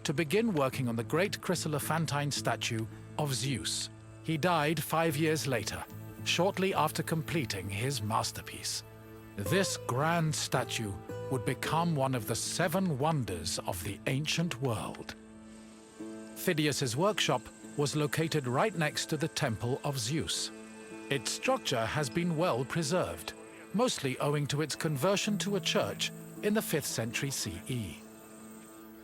to begin working on the great chryselephantine statue of Zeus. He died 5 years later, shortly after completing his masterpiece. This grand statue would become one of the 7 wonders of the ancient world. Phidias Workshop was located right next to the Temple of Zeus. Its structure has been well preserved, mostly owing to its conversion to a church in the 5th century CE.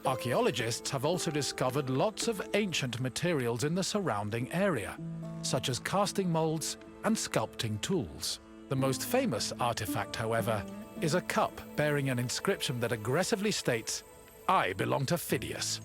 Archaeologists have also discovered lots of ancient materials in the surrounding area, such as casting molds and sculpting tools. The most famous artifact, however, is a cup bearing an inscription that aggressively states, "I belong to Phidias."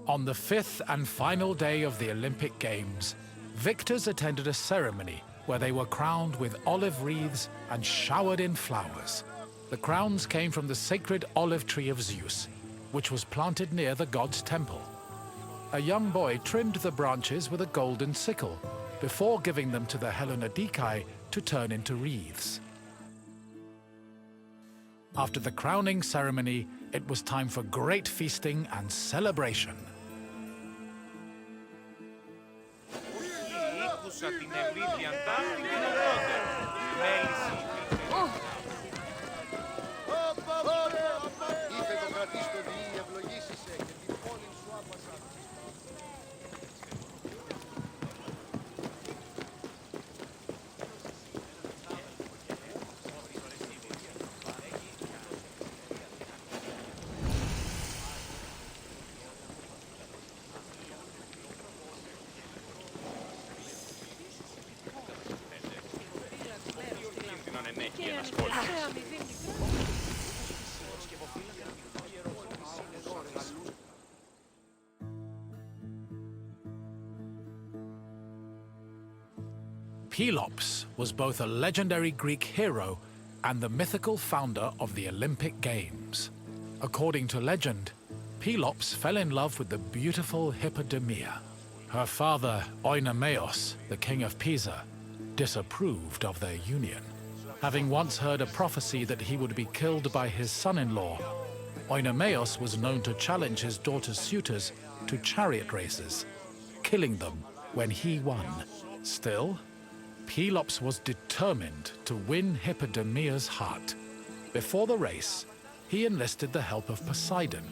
On the 5th and final day of the Olympic Games, victors attended a ceremony where they were crowned with olive wreaths and showered in flowers. The crowns came from the sacred olive tree of Zeus, which was planted near the god's temple. A young boy trimmed the branches with a golden sickle before giving them to the Hellanodikai to turn into wreaths. After the crowning ceremony, it was time for great feasting and celebration. Pelops was both a legendary Greek hero and the mythical founder of the Olympic Games. According to legend, Pelops fell in love with the beautiful Hippodamia. Her father, Oenomaus, the king of Pisa, disapproved of their union. Having once heard a prophecy that he would be killed by his son-in-law, Oenomaus was known to challenge his daughter's suitors to chariot races, killing them when he won. Still, Pelops was determined to win Hippodamia's heart. Before the race, he enlisted the help of Poseidon,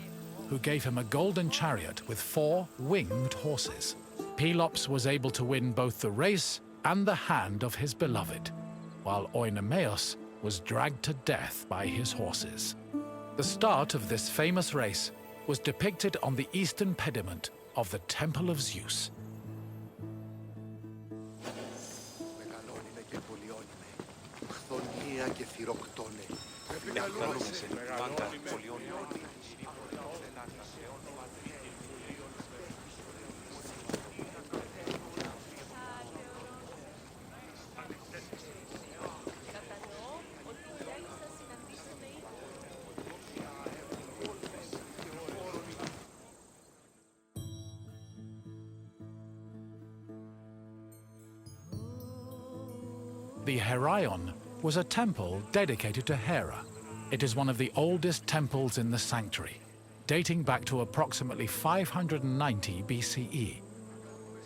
who gave him a golden chariot with 4 winged horses. Pelops was able to win both the race and the hand of his beloved, while Oenomaus was dragged to death by his horses. The start of this famous race was depicted on the eastern pediment of the Temple of Zeus. The Heraion was a temple dedicated to Hera. It is one of the oldest temples in the sanctuary, dating back to approximately 590 BCE.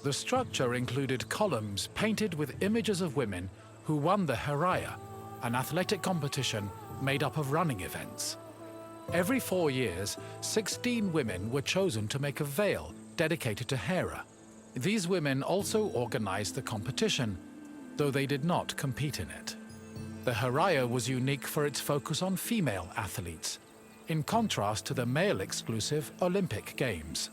The structure included columns painted with images of women who won the Heraia, an athletic competition made up of running events. Every 4 years, 16 women were chosen to make a veil dedicated to Hera. These women also organized the competition, though they did not compete in it. The Heraia was unique for its focus on female athletes, in contrast to the male-exclusive Olympic Games.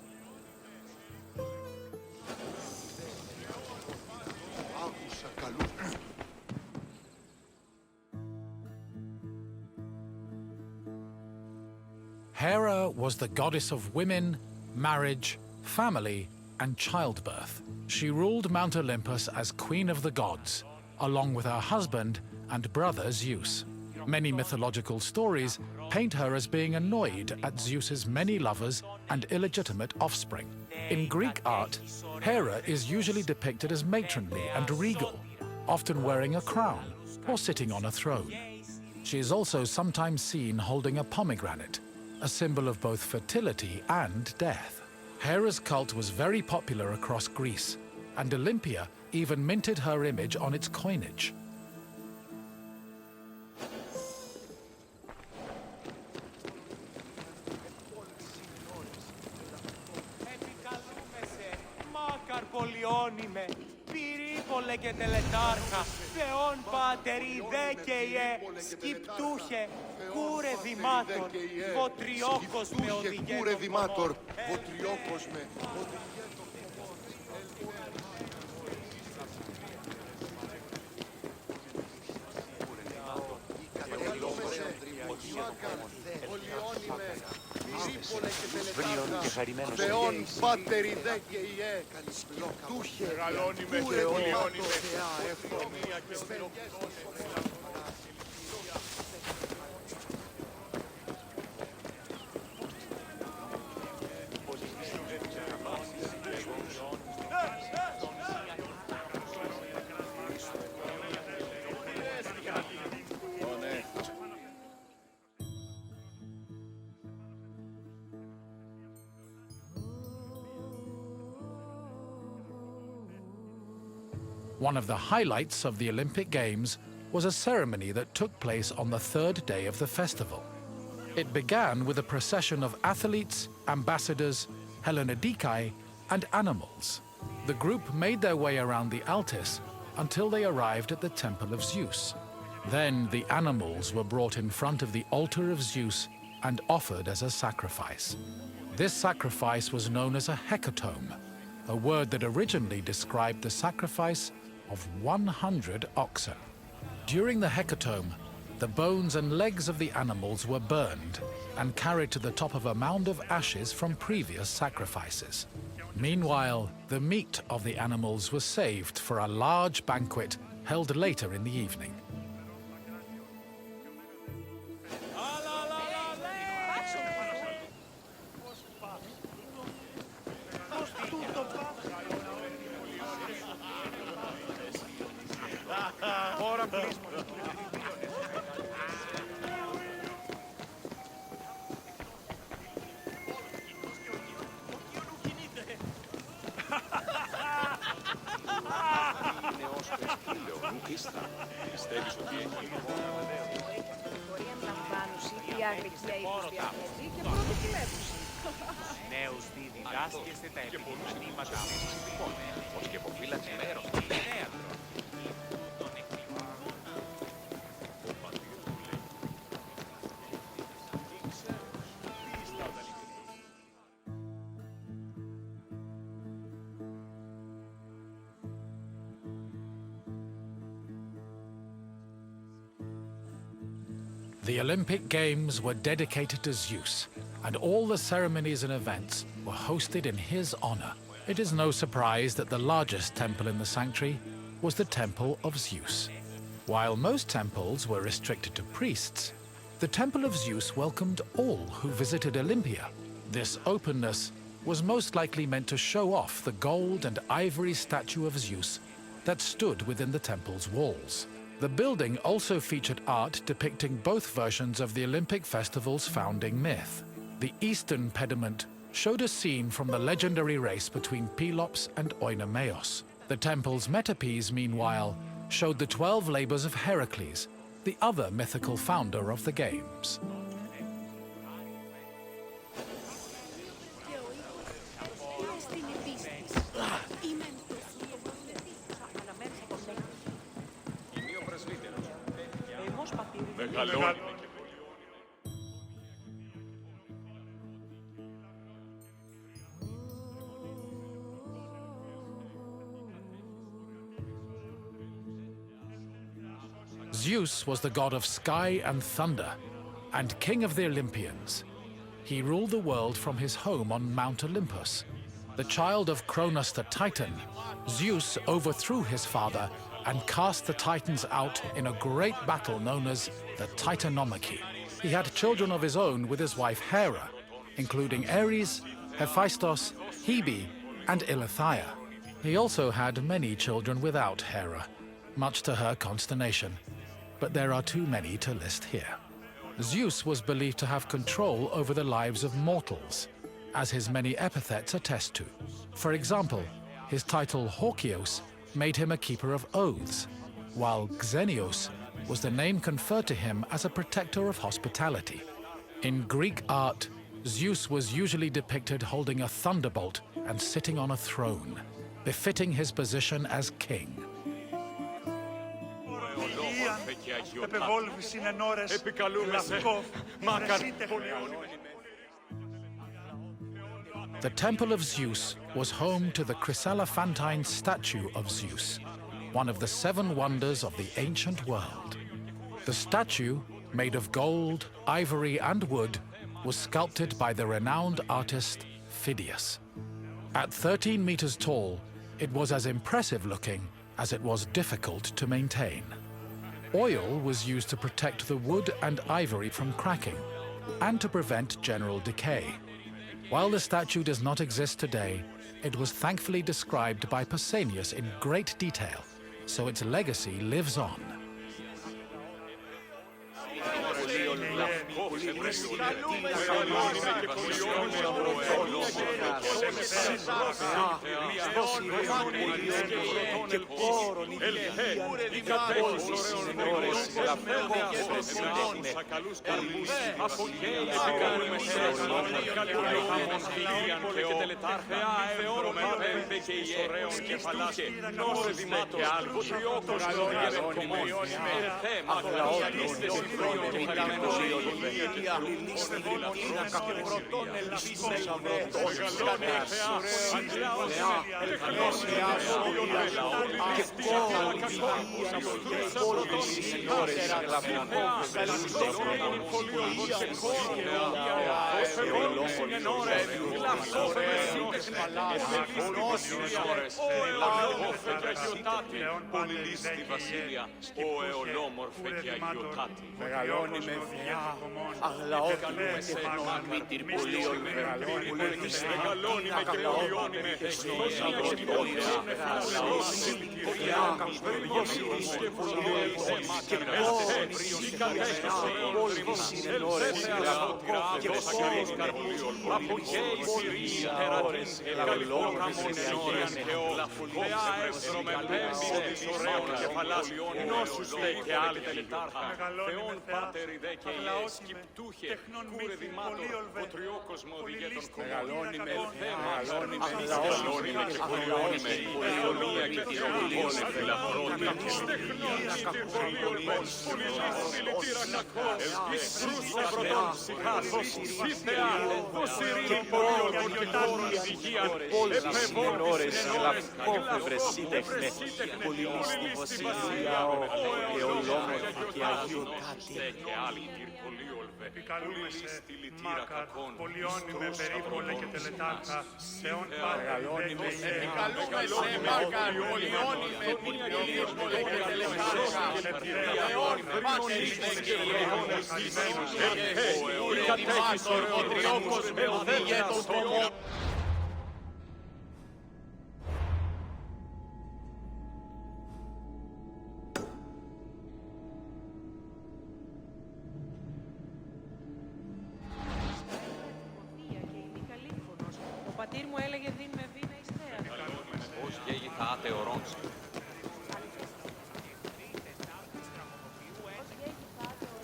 Hera was the goddess of women, marriage, family, and childbirth. She ruled Mount Olympus as Queen of the Gods, along with her husband and brother Zeus. Many mythological stories paint her as being annoyed at Zeus's many lovers and illegitimate offspring. In Greek art, Hera is usually depicted as matronly and regal, often wearing a crown or sitting on a throne. She is also sometimes seen holding a pomegranate, a symbol of both fertility and death. Hera's cult was very popular across Greece, and Olympia even minted her image on its coinage. Πυρήπολε και τελετάρχα, Θεόν Πάτερ, ιδέ και ιέ, σκυπτούχε, κούρε δημάτορ, βοτριόκος με οδηγέ κούρε δημάτορ, βοτριόκος με οδηγέ. Θεόν Πάτερ ιδέ και ιέ, σκυπτούχε, κούρε δημάτορ, ευθομία και One of the highlights of the Olympic Games was a ceremony that took place on the third day of the festival. It began with a procession of athletes, ambassadors, Hellenodikai, and animals. The group made their way around the Altis until they arrived at the Temple of Zeus. Then the animals were brought in front of the altar of Zeus and offered as a sacrifice. This sacrifice was known as a hecatomb, a word that originally described the sacrifice of 100 oxen. During the hecatomb, the bones and legs of the animals were burned and carried to the top of a mound of ashes from previous sacrifices. Meanwhile, the meat of the animals was saved for a large banquet held later in the evening. Νέους διδάσκεστε τα επιχειρήματα ως και αποφύλαξη μέρος και θέατρο. The Olympic Games were dedicated to Zeus, and all the ceremonies and events were hosted in his honor. It is no surprise that the largest temple in the sanctuary was the Temple of Zeus. While most temples were restricted to priests, the Temple of Zeus welcomed all who visited Olympia. This openness was most likely meant to show off the gold and ivory statue of Zeus that stood within the temple's walls. The building also featured art depicting both versions of the Olympic festival's founding myth. The eastern pediment showed a scene from the legendary race between Pelops and Oinomaos. The temple's metapiece, meanwhile, showed the 12 labors of Heracles, the other mythical founder of the games. Zeus was the god of sky and thunder, and king of the Olympians. He ruled the world from his home on Mount Olympus. The child of Cronus the Titan, Zeus overthrew his father and cast the Titans out in a great battle known as the Titanomachy. He had children of his own with his wife Hera, including Ares, Hephaestus, Hebe, and Eileithyia. He also had many children without Hera, much to her consternation, but there are too many to list here. Zeus was believed to have control over the lives of mortals, as his many epithets attest to. For example, his title Horkios made him a keeper of oaths, while Xenios was the name conferred to him as a protector of hospitality. In Greek art, Zeus was usually depicted holding a thunderbolt and sitting on a throne, befitting his position as king. The Temple of Zeus was home to the chryselephantine statue of Zeus, one of the 7 wonders of the ancient world. The statue, made of gold, ivory, and wood, was sculpted by the renowned artist Phidias. At 13 meters tall, it was as impressive looking as it was difficult to maintain. Oil was used to protect the wood and ivory from cracking and to prevent general decay. While the statue does not exist today, it was thankfully described by Pausanias in great detail, so its legacy lives on. Επικαλούμεσαι, Μάκαρ, πολιώνυμε περίπολε και τελετάρχα, Θεόν Πάτερ, Επικαλούμεσαι, Μάκαρ, πολιώνυμε περίπολε και τελετάρχα, Θεόν Πάτερ, Ουρετιμάτορ, ο τριόκος με οδήγετος τομό. Ο πατήρ μου έλεγε δίν με βίνα εις θέα. Πώς γέγει θα ατεωρώνσει.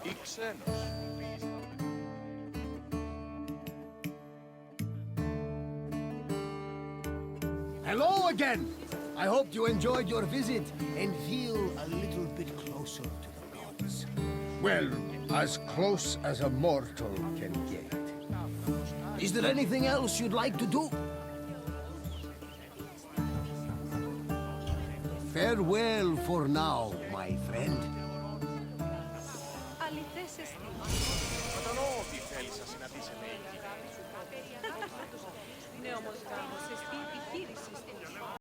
Ή ξένος. Hello again! I hope you enjoyed your visit and feel a little bit closer to the gods. Well, as close as a mortal can get. Is there anything else you'd like to do? Farewell for now, my friend. Αληθές εστί. Κατανοώ ότι θέλεις να συναντήσει εκεί. Ναι, όμως, σε στη επιχείρηση